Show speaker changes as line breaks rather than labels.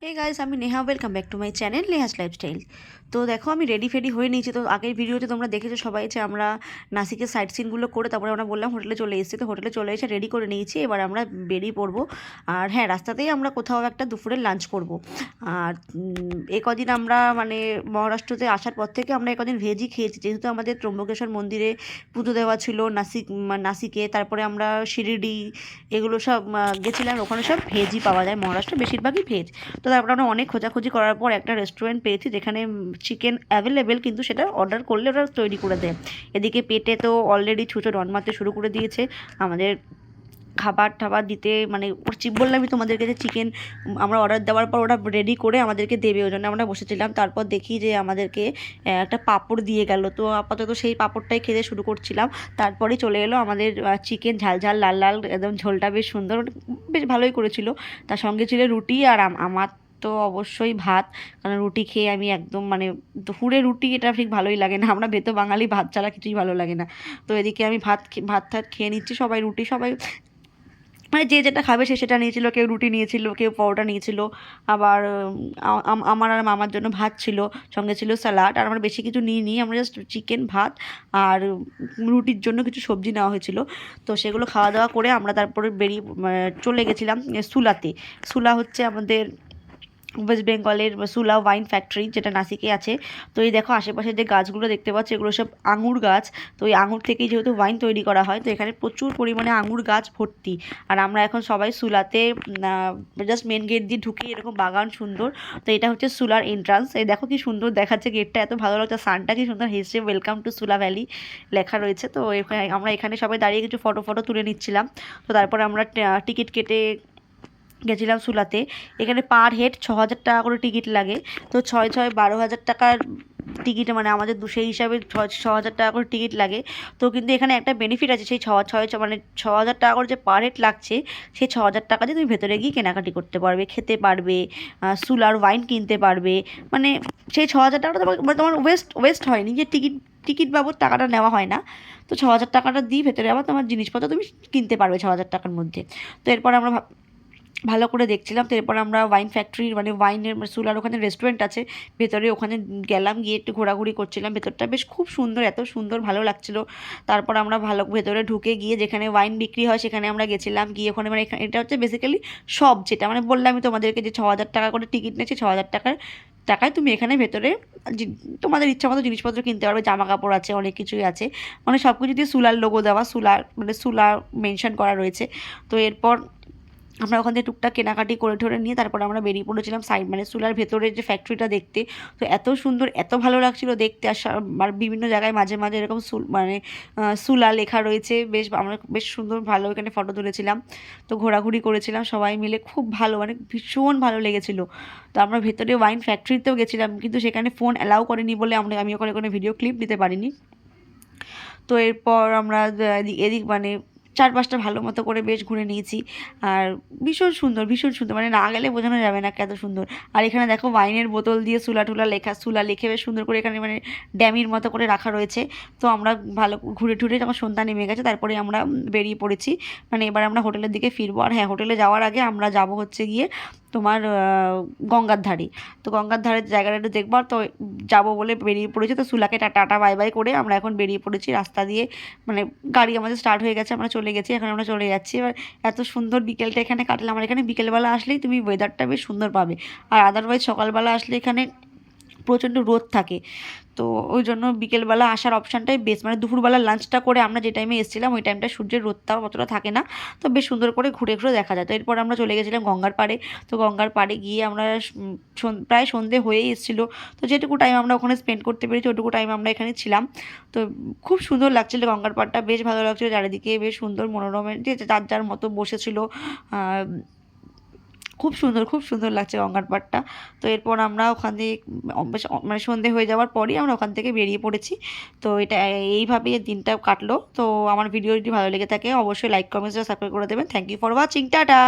হে guys, আমি Neha. Welcome back to my channel Neha's lifestyle. তো দেখো, আমি রেডি ফেডি হয়ে নিয়েছি। তো আগের ভিডিওতে তোমরা দেখেছো সবাই যে আমরা নাসিকের সাইট সিনগুলো করে তারপরে আমরা বললাম হোটেলে চলে এসেছি। তো হোটেলে চলে এসে রেডি করে নিয়েছি, এবার আমরা বেরিয়ে পড়বো। আর হ্যাঁ, রাস্তাতেই আমরা কোথাও একটা দুপুরের লাঞ্চ করব। আর এ কদিন আমরা মানে মহারাষ্ট্রতে আসার পর থেকে আমরা একদিন ভেজই খেয়েছি, যেহেতু আমাদের ত্রম্বকেশ্বর মন্দিরে পুজো দেওয়া ছিল নাসিকে। তারপরে আমরা শিরিডি এগুলো সব গেছিলাম, ওখানে সব ভেজই পাওয়া যায়, মহারাষ্ট্র বেশিরভাগই ভেজ। তো তারপরে আমরা অনেক খোঁজাখুঁজি করার পর একটা রেস্টুরেন্ট পেয়েছি যেখানে চিকেন অ্যাভেলেবেল, কিন্তু সেটা অর্ডার করলে ওরা তৈরি করে দেয়। এদিকে পেটে তো অলরেডি ছুঁচো রন মারতে শুরু করে দিয়েছে আমাদের খাবার টাবার দিতে। মানে বললামই তোমাদেরকে যে চিকেন আমরা অর্ডার দেওয়ার পর ওরা রেডি করে আমাদেরকে দেবে, ওই জন্য আমরা বসেছিলাম। তারপর দেখি যে আমাদেরকে একটা পাঁপড় দিয়ে গেল। তো আপাতত সেই পাঁপড়টাই খেতে শুরু করছিলাম। তারপরে চলে এলো আমাদের চিকেন, ঝাল ঝাল লাল লাল, একদম ঝোলটা বেশ সুন্দর, বেশ ভালোই করেছিল। তার সঙ্গে ছিল রুটি, আর আমার তো অবশ্যই ভাত। কারণ রুটি খেয়ে আমি একদম মানে দুপুরে রুটি এটা ঠিক ভালোই লাগে না, আমরা ভেতো বাঙালি, ভাত ছাড়া কিছুই ভালো লাগে না। তো এদিকে আমি ভাত ঠাত খেয়ে নিচ্ছি, সবাই রুটি, সবাই মানে যে যেটা খাবে সে সেটা নিয়েছিল। কেউ রুটি নিয়েছিল, কেউ পরোটা নিয়েছিল। আবার আমার আর মামার জন্য ভাত ছিল, সঙ্গে ছিল স্যালাড। আর আমরা বেশি কিছু নিই, আমরা জাস্ট চিকেন, ভাত আর রুটির জন্য কিছু সবজি নেওয়া হয়েছিল। তো সেগুলো খাওয়া দাওয়া করে আমরা তারপরে বেরিয়ে চলে গেছিলাম সুলাতে। সুলা হচ্ছে আমাদের ওয়েস্ট বেঙ্গলের সুলা ওয়াইন ফ্যাক্টরি, যেটা নাসিকে আছে। তো এই দেখো আশেপাশে যে গাছগুলো দেখতে পাচ্ছ, এগুলো সব আঙুর গাছ। তো এই আঙুর থেকেই যেহেতু ওয়াইন তৈরি করা হয়, তো এখানে প্রচুর পরিমাণে আঙুর গাছ ভর্তি। আর আমরা এখন সবাই সুলাতে জাস্ট মেন গেট দিয়ে ঢুকি, এরকম বাগান সুন্দর। তো এটা হচ্ছে সুলার এন্ট্রান্স। এই দেখো কি সুন্দর দেখাচ্ছে গেটটা, এত ভালো লাগছে। সানটা কি সুন্দর হেসে ওয়েলকাম টু সুলা ভ্যালি লেখা রয়েছে। তো আমরা এখানে সবাই দাঁড়িয়ে কিছু ফটো তুলে নিচ্ছিলাম। তো তারপরে আমরা টিকিট কেটে গেছিলাম সুলাতে। এখানে পার হেড 6,000 টাকা করে টিকিট লাগে। তো 12,000 টাকার টিকিট, মানে আমাদের সেই হিসাবে 6,000 টাকা করে টিকিট লাগে। তো কিন্তু এখানে একটা বেনিফিট আছে, সেই মানে 6,000 টাকা করে যে পার হেড লাগছে, সেই 6,000 টাকা দিয়ে তুমি ভেতরে গিয়ে কেনাকাটি করতে পারবে, খেতে পারবে, সুলার ওয়াইন কিনতে পারবে। মানে সেই 6,000 টাকাটা তোমার ওয়েস্ট হয়নি, যে টিকিট বাবদ টাকাটা নেওয়া হয় না। তো 6,000 টাকাটা দিয়ে ভেতরে আবার তোমার জিনিসপত্র তুমি কিনতে পারবে 6,000 টাকার মধ্যে। তো এরপর আমরা ভালো করে দেখছিলাম। তো এরপর আমরা ওয়াইন ফ্যাক্টরির মানে ওয়াইনের সুলার ওখানে রেস্টুরেন্ট আছে ভেতরে, ওখানে গেলাম, গিয়ে একটু ঘোরাঘুরি করছিলাম। ভেতরটা বেশ খুব সুন্দর, এত সুন্দর, ভালো লাগছিলো। তারপর আমরা ভালো ভেতরে ঢুকে গিয়ে যেখানে ওয়াইন বিক্রি হয় সেখানে আমরা গেছিলাম, গিয়ে ওখানে মানে এটা হচ্ছে বেসিক্যালি সব, যেটা মানে বললামই তোমাদেরকে যে 6,000 টাকা করে টিকিট নিয়েছে, 6,000 টাকায় তুমি এখানে ভেতরে তোমাদের ইচ্ছা মতো জিনিসপত্র কিনতে পারবে। জামা কাপড় আছে, অনেক কিছুই আছে, মানে সব কিছু দিয়ে সুলার লোগো দেওয়া, সুলার মানে সুলার মেনশন করা রয়েছে। তো এরপর আমরা ওখান থেকে টুকটাক কেনাকাটি করে ঠরে নিয়ে তারপর আমরা বেরিয়ে পড়েছিলাম সাইড মানে সুলার ভেতরের যে ফ্যাক্টরিটা দেখতে। তো এত সুন্দর, এত ভালো লাগছিল দেখতে। আর বিভিন্ন জায়গায় মাঝে মাঝে এরকম মানে সুলা লেখা রয়েছে, বেশ আমরা বেশ সুন্দর ভালো এখানে ফটো তুলেছিলাম। তো ঘোরাঘুরি করেছিলাম সবাই মিলে, খুব ভালো, মানে ভীষণ ভালো লেগেছিল। তো আমরা ভেতরে ওয়াইন ফ্যাক্টরিতেও গেছিলাম, কিন্তু সেখানে ফোন অ্যালাউ করেনি বলে আমি ওখানে কোনো ভিডিও ক্লিপ নিতে পারিনি। তো এরপর আমরা এদিক মানে চারপাশটা ভালো মতো করে বেশ ঘুরে নিয়েছি। আর ভীষণ সুন্দর, ভীষণ সুন্দর, মানে না গেলে বোঝানো যাবে না কত সুন্দর। আর এখানে দেখো ওয়াইনের বোতল দিয়ে সুলা লিখে বেশ সুন্দর করে এখানে মানে ড্যামির মতো করে রাখা রয়েছে। তো আমরা ভালো ঘুরে টুরে যখন সন্ধ্যা নেমে গেছে তারপরে আমরা বেরিয়ে পড়েছি, মানে এবার আমরা হোটেলের দিকে ফিরবো। আর হ্যাঁ, হোটেলে যাওয়ার আগে আমরা যাব হচ্ছে গিয়ে তোমার গঙ্গার ধারে। তো গঙ্গার ধারের জায়গাটা একটু দেখবো, তো যাবো বলে বেরিয়ে পড়েছি। তো সুলাকে টাটা বাই বাই করে আমরা এখন বেরিয়ে পড়েছি রাস্তা দিয়ে, মানে গাড়ি আমাদের স্টার্ট হয়ে গেছে, আমরা চলে গেছি, এখন আমরা চলে যাচ্ছি। এবার এত সুন্দর বিকেলটা এখানে কাটলাম। আমার এখানে বিকেলবেলা আসলেই তুমি ওয়েদারটা বেশ সুন্দর পাবে, আর আদারওয়াইজ সকালবেলা আসলে এখানে প্রচণ্ড রোদ থাকে। তো ওই জন্য বিকেলবেলা আসার অপশানটাই বেস্ট, মানে দুপুরবেলা লাঞ্চটা করে আমরা যে টাইমে এসেছিলাম ওই টাইমটা সূর্যের রোদটাও অতটা থাকে না, তো বেশ সুন্দর করে ঘুরে ঘুরে দেখা যায়। তো এরপর আমরা চলে গেছিলাম গঙ্গার পাড়ে। তো গঙ্গার পাড়ে গিয়ে আমরা প্রায় সন্ধে হয়েই এসেছিলো। তো যেটুকু টাইম আমরা ওখানে স্পেন্ড করতে পেরেছি ওটুকু টাইম আমরা এখানে ছিলাম। তো খুব সুন্দর লাগছিলো গঙ্গার পাড়টা, বেশ ভালো লাগছিলো, চারিদিকে বেশ সুন্দর মনোরমের যে যার যার মতো বসেছিল। খুব সুন্দর লাগছে গঙ্গার পাড়টা। তো এরপর আমরা ওখান থেকে মানে সন্ধে হয়ে যাওয়ার পরই আমরা ওখান থেকে বেরিয়ে পড়েছি। তো এটা এইভাবেই দিনটা কাটলো। তো আমার ভিডিও যদি ভালো লেগে থাকে অবশ্যই লাইক কমেন্ট সাবস্ক্রাইব করে দেবেন। Thank you for watching, tata.